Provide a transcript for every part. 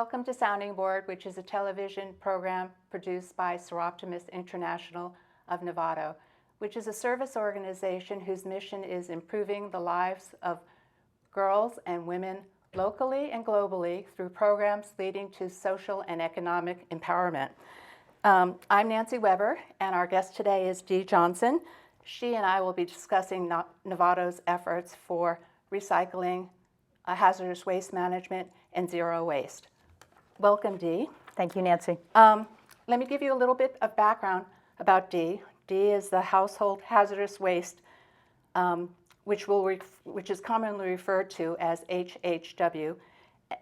Welcome to Sounding Board, which is a television program produced by Seroptimus International of Novato, which is a service organization whose mission is improving the lives of girls and women locally and globally through programs leading to social and economic empowerment. I'm Nancy Weber, and our guest today is Dee Johnson. She and I will be discussing Novato's efforts for recycling, hazardous waste management, and zero waste. Welcome, Dee. Thank you, Nancy. Let me give you a little bit of background about Dee. Dee is the Household Hazardous Waste, which is commonly referred to as HHW,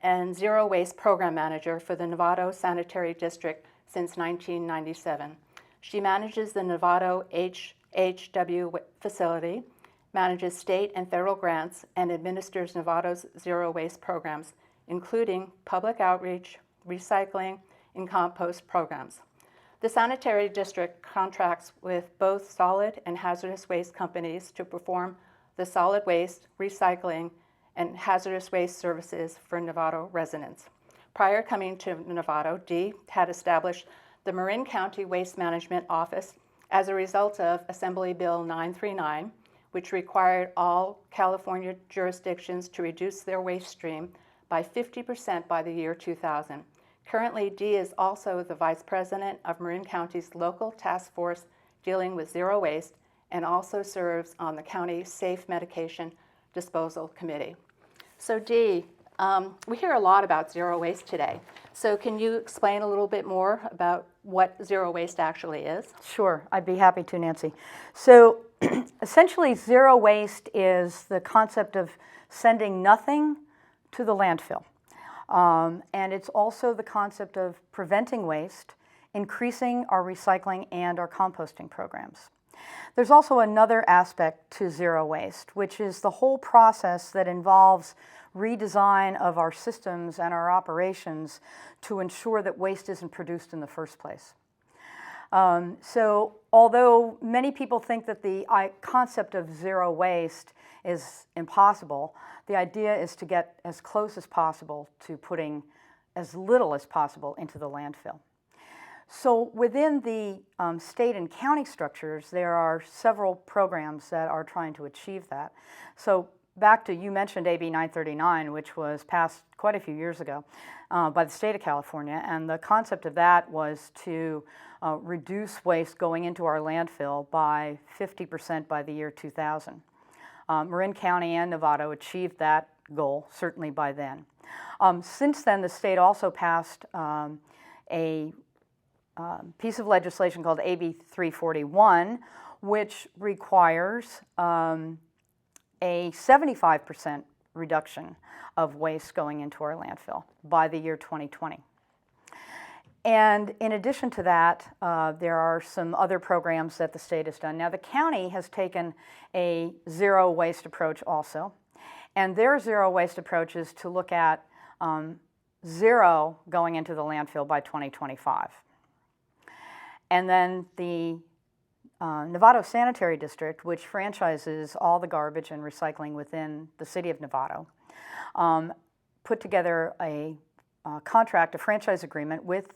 and Zero Waste Program Manager for the Novato Sanitary District since 1997. She manages the Novato HHW facility, manages state and federal grants, and administers Novato's zero waste programs, including public outreach, recycling, and compost programs. The sanitary district contracts with both solid and hazardous waste companies to perform the solid waste, recycling, and hazardous waste services for Novato residents. Prior coming to Novato, Dee had established the Marin County Waste Management Office as a result of Assembly Bill 939, which required all California jurisdictions to reduce their waste stream by 50% by the year 2000. Currently, Dee is also the Vice President of Marin County's local task force dealing with zero waste and also serves on the county Safe Medication Disposal Committee. So Dee, we hear a lot about zero waste today. So can you explain a little bit more about what zero waste actually is? Sure, I'd be happy to, Nancy. So essentially, zero waste is the concept of sending nothing to the landfill. And it's also the concept of preventing waste, increasing our recycling and our composting programs. There's also another aspect to zero waste, which is the whole process that involves redesign of our systems and our operations to ensure that waste isn't produced in the first place. So although many people think that the concept of zero waste is impossible, the idea is to get as close as possible to putting as little as possible into the landfill. So within the state and county structures, there are several programs that are trying to achieve that. So back to, you mentioned AB 939, which was passed quite a few years ago by the state of California, and the concept of that was to reduce waste going into our landfill by 50% by the year 2000. Marin County and Novato achieved that goal, certainly by then. Since then, the state also passed a piece of legislation called AB 341, which requires a 75% reduction of waste going into our landfill by the year 2020. And in addition to that, there are some other programs that the state has done. Now, the county has taken a zero waste approach also, and their zero waste approach is to look at zero going into the landfill by 2025. And then the Novato Sanitary District, which franchises all the garbage and recycling within the city of Novato, put together a contract, a franchise agreement with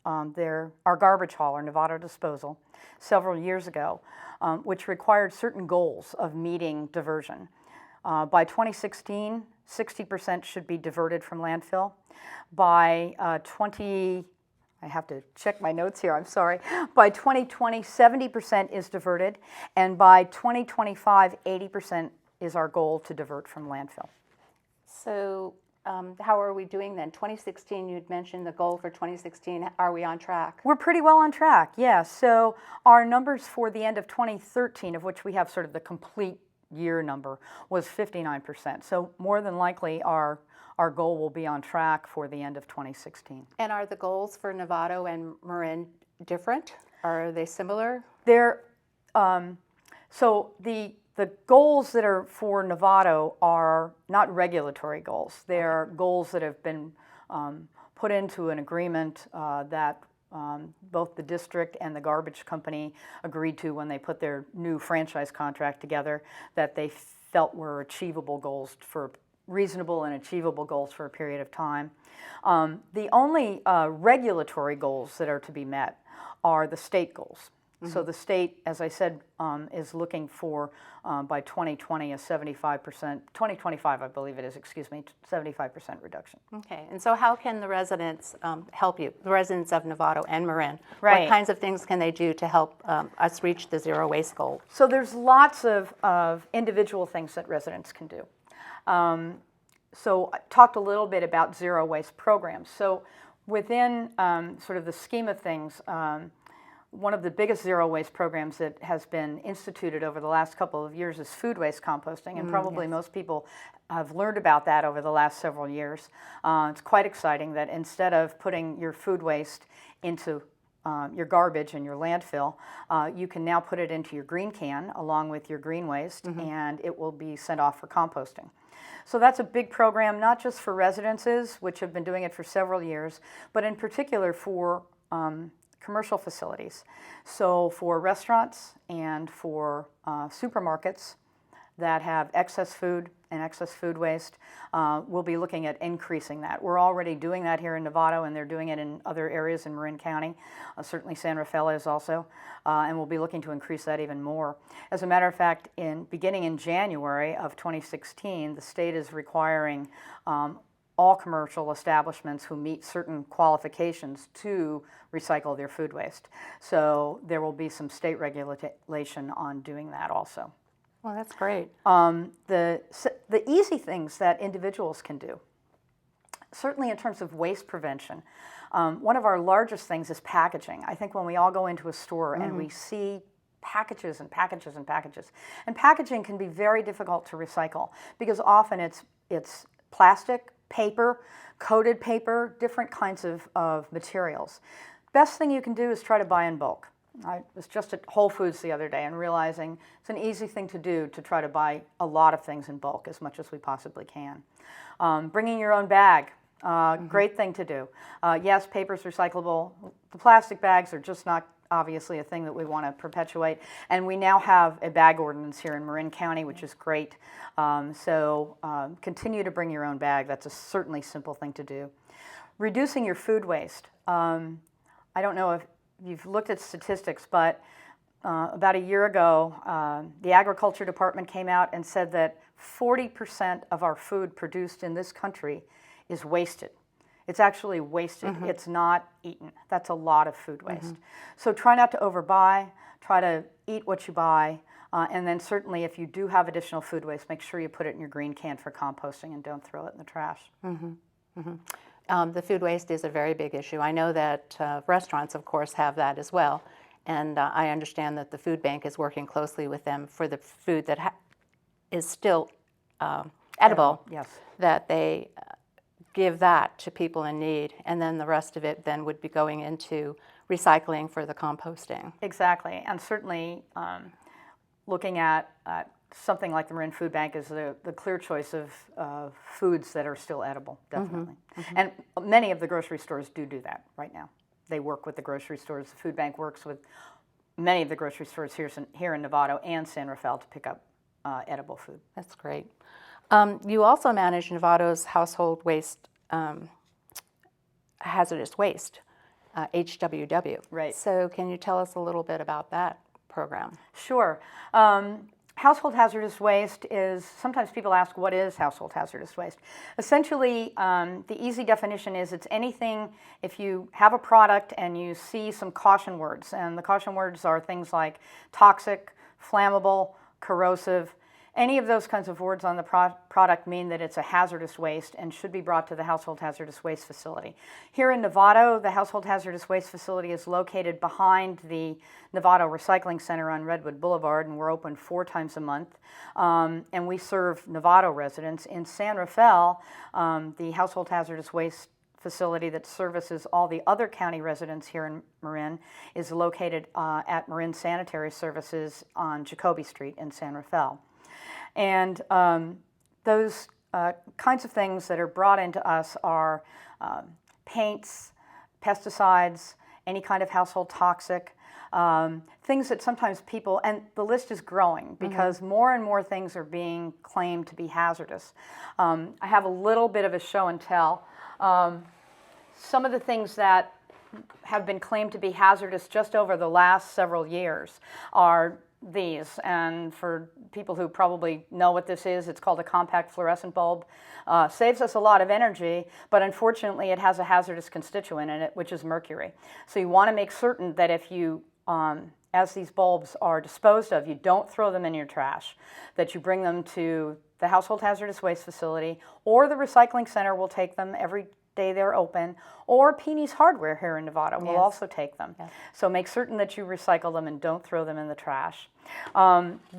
our garbage hauler, Novato Disposal, several years ago, which required certain goals of meeting diversion. By 2016, 60% should be diverted from landfill. By I have to check my notes here, I'm sorry. By 2020, 70% is diverted, and by 2025, 80% is our goal to divert from landfill. So how are we doing then? 2016, you'd mentioned the goal for 2016. Are we on track? We're pretty well on track, yeah. So our numbers for the end of 2013, of which we have sort of the complete year number, was 59%. So more than likely our goal will be on track for the end of 2016. And are the goals for Novato and Marin different? Are they similar? They're, so the goals that are for Novato are not regulatory goals. They're goals that have been put into an agreement that both the district and the garbage company agreed to when they put their new franchise contract together, that they felt were achievable goals for reasonable and achievable goals for a period of time. The only regulatory goals that are to be met are the state goals. So the state, as I said, is looking for by 2020 a 75%, 2025 I believe it is, 75% reduction. Okay, and so how can the residents help you, the residents of Novato and Marin? Right. What kinds of things can they do to help us reach the zero waste goal? So there's lots of individual things that residents can do. So I talked a little bit about zero waste programs. So within sort of the scheme of things, one of the biggest zero waste programs that has been instituted over the last couple of years is food waste composting, and probably most people have learned about that over the last several years. It's quite exciting that instead of putting your food waste into your garbage and your landfill, you can now put it into your green can along with your green waste, and it will be sent off for composting. So that's a big program, not just for residences, which have been doing it for several years, but in particular for commercial facilities. So for restaurants and for supermarkets that have excess food and excess food waste, we'll be looking at increasing that. We're already doing that here in Novato, and they're doing it in other areas in Marin County. Certainly San Rafael is also, and we'll be looking to increase that even more. As a matter of fact, beginning in January of 2016, the state is requiring all commercial establishments who meet certain qualifications to recycle their food waste. So there will be some state regulation on doing that also. Well, that's great. The easy things that individuals can do, certainly in terms of waste prevention, one of our largest things is packaging. I think when we all go into a store and we see packages and packages and packages, and packaging can be very difficult to recycle because often it's plastic, paper, coated paper, different kinds of materials. Best thing you can do is try to buy in bulk. I was just at Whole Foods the other day and realizing it's an easy thing to do to try to buy a lot of things in bulk as much as we possibly can. Bringing your own bag, great thing to do. Yes, paper's recyclable. The plastic bags are just not obviously a thing that we want to perpetuate. And we now have a bag ordinance here in Marin County, which is great. So continue to bring your own bag. That's a certainly simple thing to do. Reducing your food waste. I don't know if you've looked at statistics, but about a year ago, the Agriculture Department came out and said that 40% of our food produced in this country is wasted. It's actually wasted. It's not eaten. That's a lot of food waste. So try not to overbuy. Try to eat what you buy. And then certainly if you do have additional food waste, make sure you put it in your green can for composting and don't throw it in the trash. The food waste is a very big issue. I know that restaurants, of course, have that as well. And I understand that the food bank is working closely with them for the food that is still edible, Yes. that they give that to people in need, and then the rest of it then would be going into recycling for the composting. Exactly, and certainly looking at something like the Marin Food Bank is the clear choice of foods that are still edible, definitely. And many of the grocery stores do that right now. They work with the grocery stores. The food bank works with many of the grocery stores here in Novato and San Rafael to pick up edible food. That's great. You also manage Novato's household waste, hazardous waste, HWW. Right. So can you tell us a little bit about that program? Sure. Household hazardous waste is, sometimes people ask, what is household hazardous waste? Essentially, the easy definition is it's anything, if you have a product and you see some caution words, and the caution words are things like toxic, flammable, corrosive. Any of those kinds of words on the product mean that it's a hazardous waste and should be brought to the household hazardous waste facility. Here in Novato, the household hazardous waste facility is located behind the Novato Recycling Center on Redwood Boulevard, and we're open 4 times a month. And we serve Novato residents. In San Rafael, the household hazardous waste facility that services all the other county residents here in Marin is located at Marin Sanitary Services on Jacoby Street in San Rafael. And those kinds of things that are brought into us are paints, pesticides, any kind of household toxic. things that sometimes people, and the list is growing because more and more things are being claimed to be hazardous. I have a little bit of a show and tell. Some of the things that have been claimed to be hazardous just over the last several years are these, and for people who probably know what this is, it's called a compact fluorescent bulb. Saves us a lot of energy, but unfortunately it has a hazardous constituent in it, which is mercury. So you want to make certain that if you, as these bulbs are disposed of, you don't throw them in your trash, that you bring them to the household hazardous waste facility, or the recycling center will take them every day they're open, or Peeney's Hardware here in Novato will also take them. Yes. So make certain that you recycle them and don't throw them in the trash.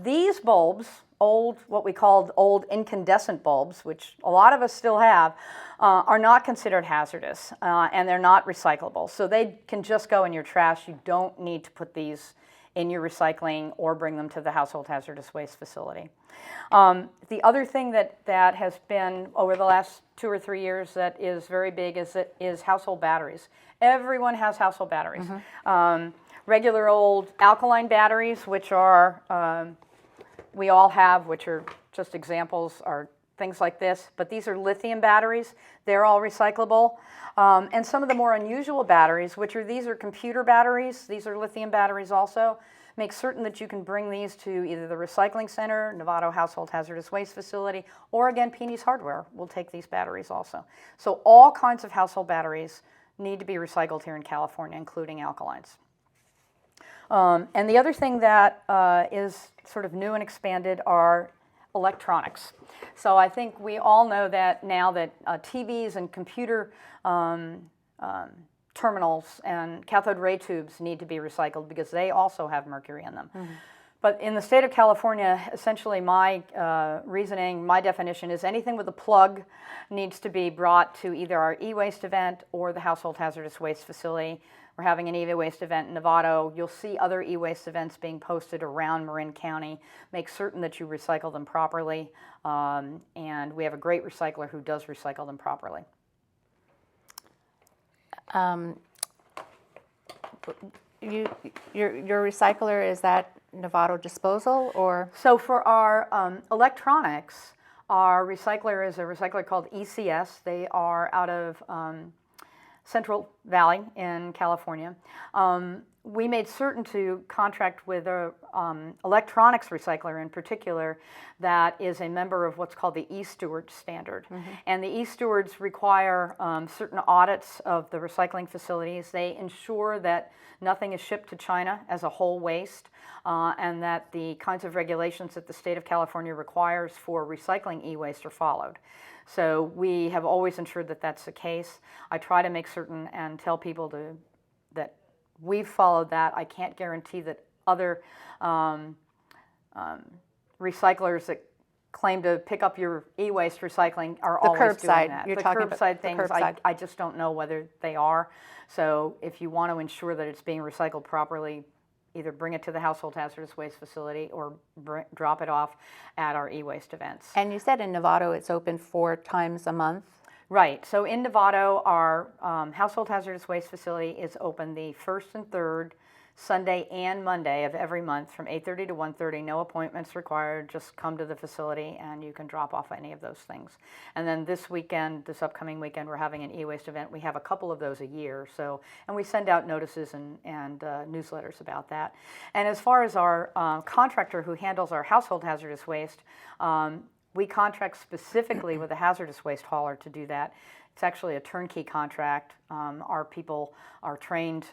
These bulbs, what we called old incandescent bulbs, which a lot of us still have, are not considered hazardous, and they're not recyclable. So they can just go in your trash. You don't need to put these in your recycling or bring them to the household hazardous waste facility. The other thing that has been over the last 2 or 3 years that is very big is household batteries. Everyone has household batteries. Regular old alkaline batteries, which are, we all have, which are just examples, are things like this, but these are lithium batteries. They're all recyclable. And some of the more unusual batteries, these are computer batteries, these are lithium batteries also. Make certain that you can bring these to either the recycling center, Novato Household Hazardous Waste Facility, or again, Peeney's Hardware will take these batteries also. So all kinds of household batteries need to be recycled here in California, including alkalines. And the other thing that is sort of new and expanded are electronics. So I think we all know that now that TVs and computer terminals and cathode ray tubes need to be recycled because they also have mercury in them. But in the state of California, essentially my reasoning, my definition is anything with a plug needs to be brought to either our e-waste event or the household hazardous waste facility. We're having an e-waste event in Novato. You'll see other e-waste events being posted around Marin County. Make certain that you recycle them properly, and we have a great recycler who does recycle them properly. Your recycler, is that Novato Disposal, or? So for our electronics, our recycler is a recycler called ECS. They are out of Central Valley in California. We made certain to contract with an electronics recycler in particular that is a member of what's called the e-Stewards standard. And the e-Stewards require certain audits of the recycling facilities. They ensure that nothing is shipped to China as a whole waste, and that the kinds of regulations that the state of California requires for recycling e-waste are followed. So we have always ensured that that's the case. I try to make certain and tell people that we've followed that. I can't guarantee that other recyclers that claim to pick up your e-waste recycling are always doing that. You're talking about curbside things, the curbside. I just don't know whether they are. So if you want to ensure that it's being recycled properly, either bring it to the household hazardous waste facility or drop it off at our e-waste events. And you said in Novato it's open 4 times a month? Right. So in Novato, our household hazardous waste facility is open the 1st and 3rd Sunday and Monday of every month from 8:30 to 1:30. No appointments required. Just come to the facility and you can drop off any of those things. And then this upcoming weekend, we're having an e-waste event. We have a couple of those a year. And we send out notices and newsletters about that. And as far as our contractor who handles our household hazardous waste, we contract specifically with a hazardous waste hauler to do that. It's actually a turnkey contract. Our people are trained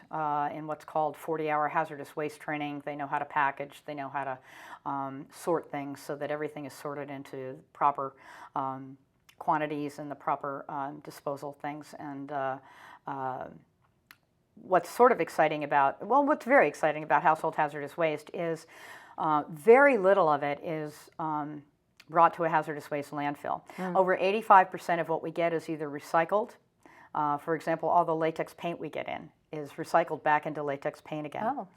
in what's called 40-hour hazardous waste training. They know how to package. They know how to sort things so that everything is sorted into proper quantities and the proper disposal things. And what's very exciting about household hazardous waste is very little of it is brought to a hazardous waste landfill. Over 85% of what we get is either recycled. For example, all the latex paint we get in is recycled back into latex paint again.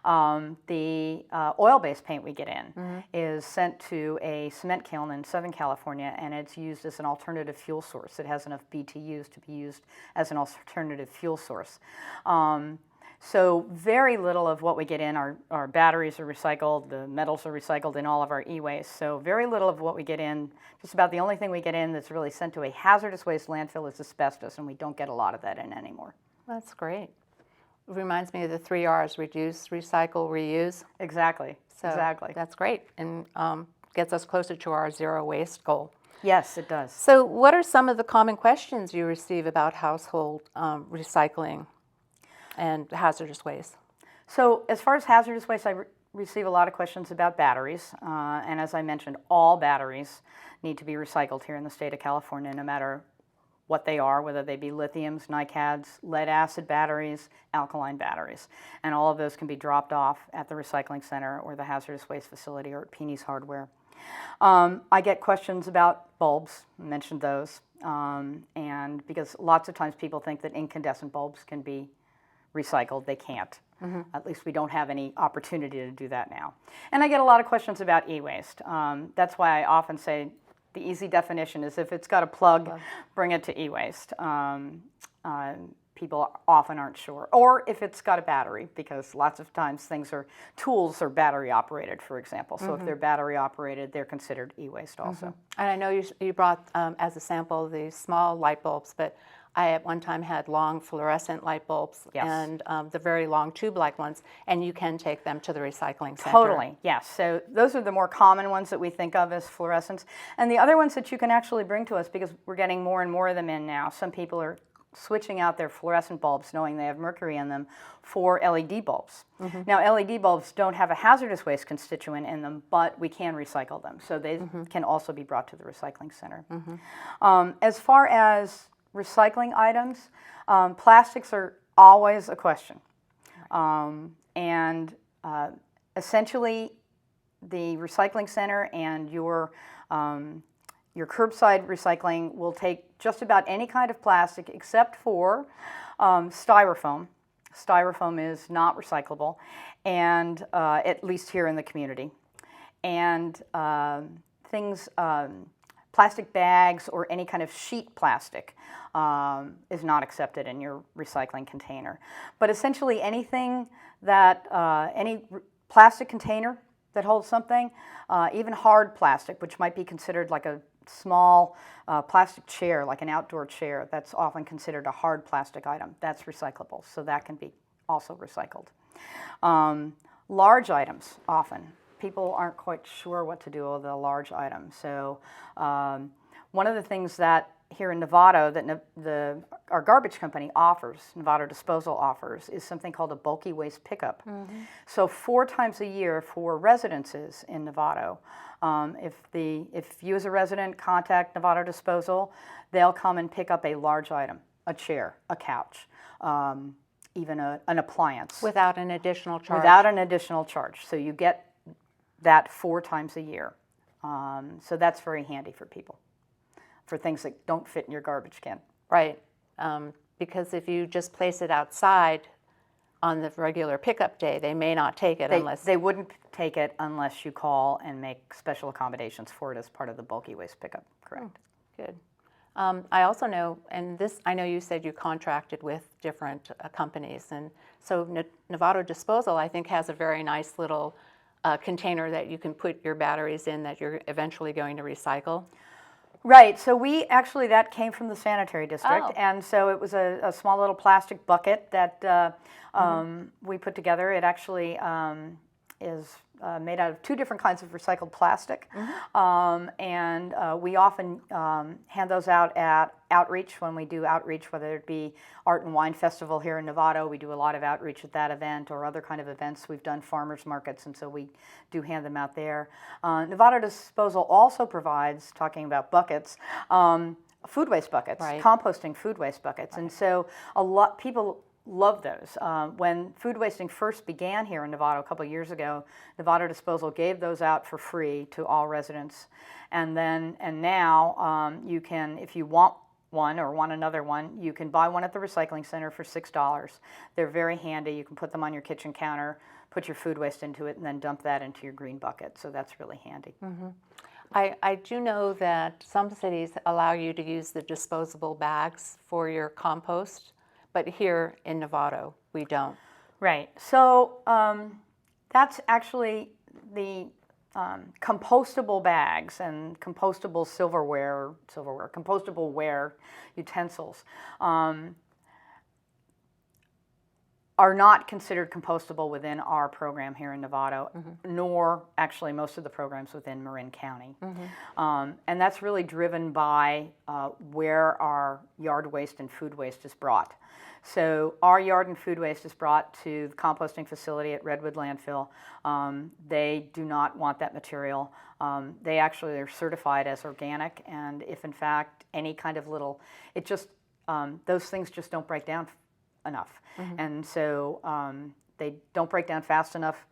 The oil-based paint we get in is sent to a cement kiln in Southern California, and it's used as an alternative fuel source. It has enough BTUs to be used as an alternative fuel source. So very little of what we get in, our batteries are recycled, the metals are recycled in all of our e-waste. So very little of what we get in, just about the only thing we get in that's really sent to a hazardous waste landfill is asbestos, and we don't get a lot of that in anymore. That's great. It reminds me of the 3 R's: reduce, recycle, reuse. Exactly, So exactly. that's great, and gets us closer to our zero waste goal. Yes, it does. So what are some of the common questions you receive about household recycling and hazardous waste? So as far as hazardous waste, I receive a lot of questions about batteries. And as I mentioned, all batteries need to be recycled here in the state of California, no matter what they are, whether they be lithiums, NiCads, lead acid batteries, alkaline batteries. And all of those can be dropped off at the recycling center or the hazardous waste facility or at Peeney's Hardware. I get questions about bulbs, I mentioned those, and because lots of times people think that incandescent bulbs can be recycled. They can't. At least we don't have any opportunity to do that now. And I get a lot of questions about e-waste. That's why I often say the easy definition is if it's got a plug, bring it to e-waste. People often aren't sure. Or if it's got a battery, because lots of times tools are battery operated, for example. So if they're battery operated, they're considered e-waste also. And I know you brought as a sample the small light bulbs, but I at one time had long fluorescent light bulbs. Yes. And the very long tube-like ones, and you can take them to the recycling center. Totally, yes. So those are the more common ones that we think of as fluorescents. And the other ones that you can actually bring to us, because we're getting more and more of them in now. Some people are switching out their fluorescent bulbs knowing they have mercury in them for LED bulbs. Now LED bulbs don't have a hazardous waste constituent in them, but we can recycle them. So they can also be brought to the recycling center. As far as recycling items, plastics are always a question. Essentially the recycling center and your curbside recycling will take just about any kind of plastic except for styrofoam. Styrofoam is not recyclable, and at least here in the community. And plastic bags or any kind of sheet plastic is not accepted in your recycling container. But essentially anything that, any plastic container that holds something, even hard plastic, which might be considered like a small plastic chair, like an outdoor chair, that's often considered a hard plastic item. That's recyclable, so that can be also recycled. Large items, often. People aren't quite sure what to do with a large item. So one of the things that here in Novato that our garbage company offers, Novato Disposal offers, is something called a bulky waste pickup. So 4 times a year for residences in Novato, if you as a resident contact Novato Disposal, they'll come and pick up a large item, a chair, a couch, even an appliance. Without an additional charge. Without an additional charge. So you get that 4 times a year. So that's very handy for people, for things that don't fit in your garbage can. Right, because if you just place it outside on the regular pickup day, they may not take it unless... They wouldn't take it unless you call and make special accommodations for it as part of the bulky waste pickup, correct. Good. I also know, and this, I know you said you contracted with different companies, and so Novato Disposal, I think, has a very nice little container that you can put your batteries in that you're eventually going to recycle. Right, so that came from the sanitary district, Oh. and so it was a small little plastic bucket that we put together. It actually is made out of 2 different kinds of recycled plastic, and we often hand those out at outreach when we do outreach, whether it be Art and Wine Festival here in Novato. We do a lot of outreach at that event or other kind of events. We've done farmers markets, and so we do hand them out there. Novato Disposal also provides, talking about buckets, food waste buckets, Right. composting food waste buckets, and so a lot people love those. When food wasting first began here in Novato a couple of years ago, Novato Disposal gave those out for free to all residents. And now you can, if you want one or want another one, you can buy one at the recycling center for $6. They're very handy. You can put them on your kitchen counter, put your food waste into it, and then dump that into your green bucket. So that's really handy. I do know that some cities allow you to use the disposable bags for your compost, but here in Novato, we don't. Right. So that's actually the compostable bags and compostable compostable ware utensils are not considered compostable within our program here in Novato, nor actually most of the programs within Marin County. And that's really driven by where our yard waste and food waste is brought. So our yard and food waste is brought to the composting facility at Redwood Landfill. They do not want that material. They actually are certified as organic, and if in fact any kind of little, those things just don't break down enough. And so they don't break down fast enough.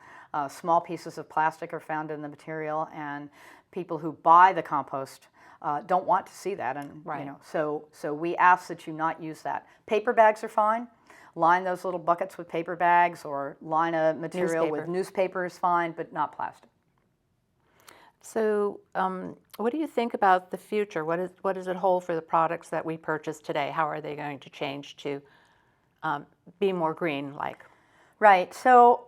Small pieces of plastic are found in the material, and people who buy the compost don't want to see that, and Right. so we ask that you not use that. Paper bags are fine. Line those little buckets with paper bags, or line a material with newspaper is fine, but not plastic. So what do you think about the future? What does it hold for the products that we purchase today? How are they going to change to be more green-like? Right. So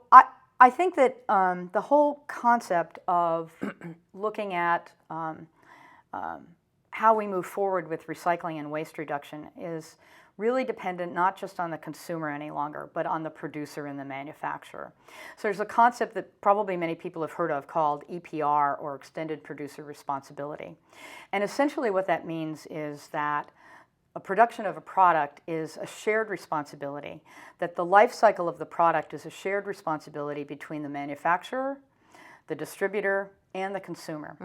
I think that the whole concept of looking at how we move forward with recycling and waste reduction is really dependent not just on the consumer any longer, but on the producer and the manufacturer. So there's a concept that probably many people have heard of called EPR, or Extended Producer Responsibility. And essentially what that means is that a production of a product is a shared responsibility, that the life cycle of the product is a shared responsibility between the manufacturer, the distributor, and the consumer.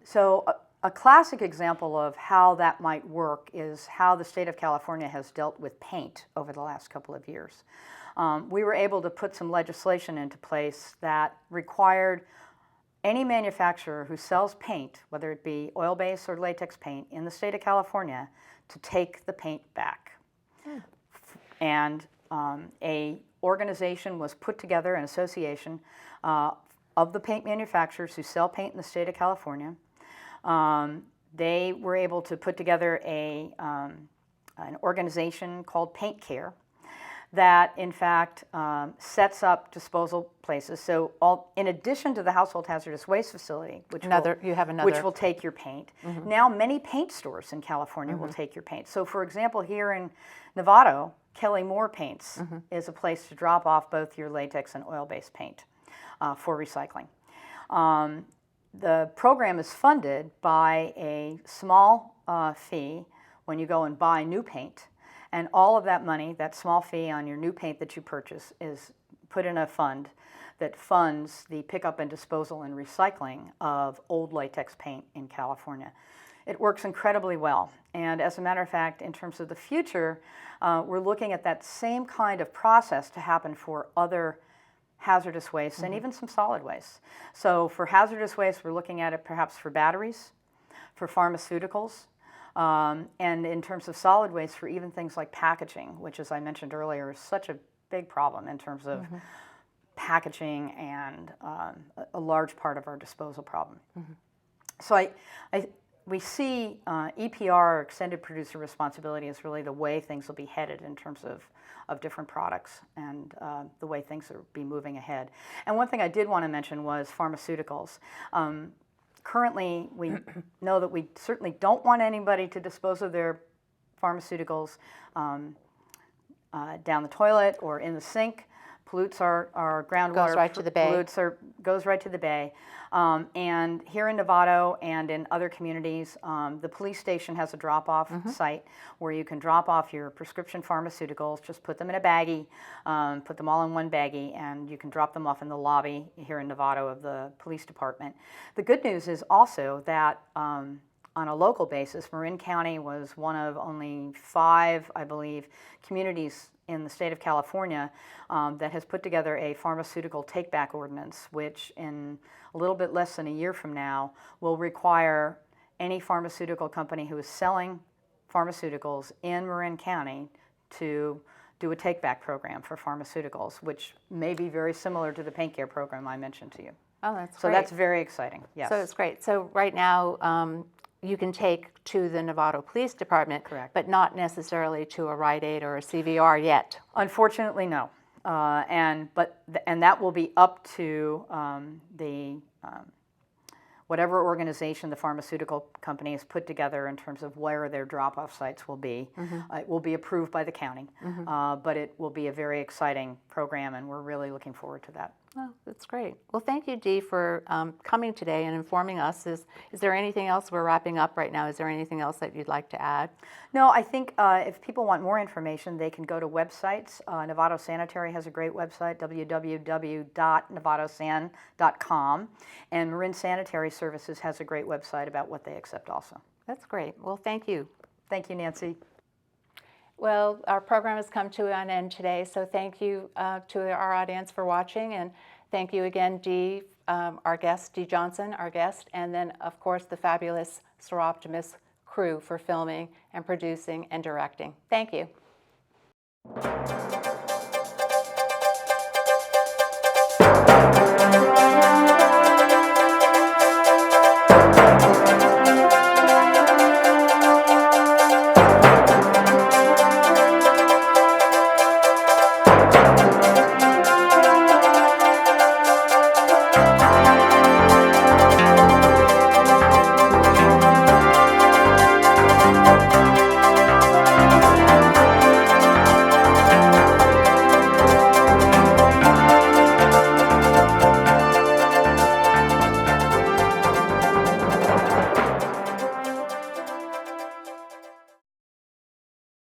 So a classic example of how that might work is how the state of California has dealt with paint over the last couple of years. We were able to put some legislation into place that required any manufacturer who sells paint, whether it be oil-based or latex paint, in the state of California, to take the paint back. And a organization was put together, an association of the paint manufacturers who sell paint in the state of California. They were able to put together an organization called Paint Care that, in fact, sets up disposal places. So, in addition to the household hazardous waste facility, which will take your paint, now many paint stores in California will take your paint. So, for example, here in Novato, Kelly Moore Paints is a place to drop off both your latex and oil-based paint for recycling. The program is funded by a small fee when you go and buy new paint. And all of that money, that small fee on your new paint that you purchase, is put in a fund that funds the pickup and disposal and recycling of old latex paint in California. It works incredibly well. And as a matter of fact, in terms of the future, we're looking at that same kind of process to happen for other hazardous waste and even some solid waste. So for hazardous waste, we're looking at it perhaps for batteries, for pharmaceuticals, and in terms of solid waste, for even things like packaging, which, as I mentioned earlier, is such a big problem in terms of packaging and a large part of our disposal problem. So we see EPR, Extended Producer Responsibility, as really the way things will be headed in terms of different products and the way things will be moving ahead. And one thing I did want to mention was pharmaceuticals. Currently, we know that we certainly don't want anybody to dispose of their pharmaceuticals down the toilet or in the sink. Pollutes our groundwater. Goes right to the bay. Goes right to the bay. And here in Novato and in other communities, the police station has a drop-off site where you can drop off your prescription pharmaceuticals, just put them in a baggie, put them all in one baggie, and you can drop them off in the lobby here in Novato of the police department. The good news is also that on a local basis, Marin County was one of only 5, I believe, communities in the state of California that has put together a pharmaceutical take-back ordinance, which in a little bit less than a year from now will require any pharmaceutical company who is selling pharmaceuticals in Marin County to do a take-back program for pharmaceuticals, which may be very similar to the Paint Care program I mentioned to you. Oh, that's so great. That's very exciting. Yes. So it's great. So right now, you can take to the Novato Police Department, correct, but not necessarily to a Rite Aid or a CVR yet. Unfortunately, no. and that will be up to the whatever organization the pharmaceutical company has put together in terms of where their drop-off sites will be. It will be approved by the county, but it will be a very exciting program, and we're really looking forward to that. Oh, that's great. Well, thank you, Dee, for coming today and informing us. Is there anything else? We're wrapping up right now. Is there anything else that you'd like to add? No, I think if people want more information, they can go to websites. Novato Sanitary has a great website, www.novatosan.com, and Marin Sanitary Services has a great website about what they accept also. That's great. Well, thank you. Thank you, Nancy. Well, our program has come to an end today, so thank you to our audience for watching, and thank you again, Dee, our guest, Dee Johnson, our guest, and then, of course, the fabulous Seroptimus crew for filming and producing and directing. Thank you.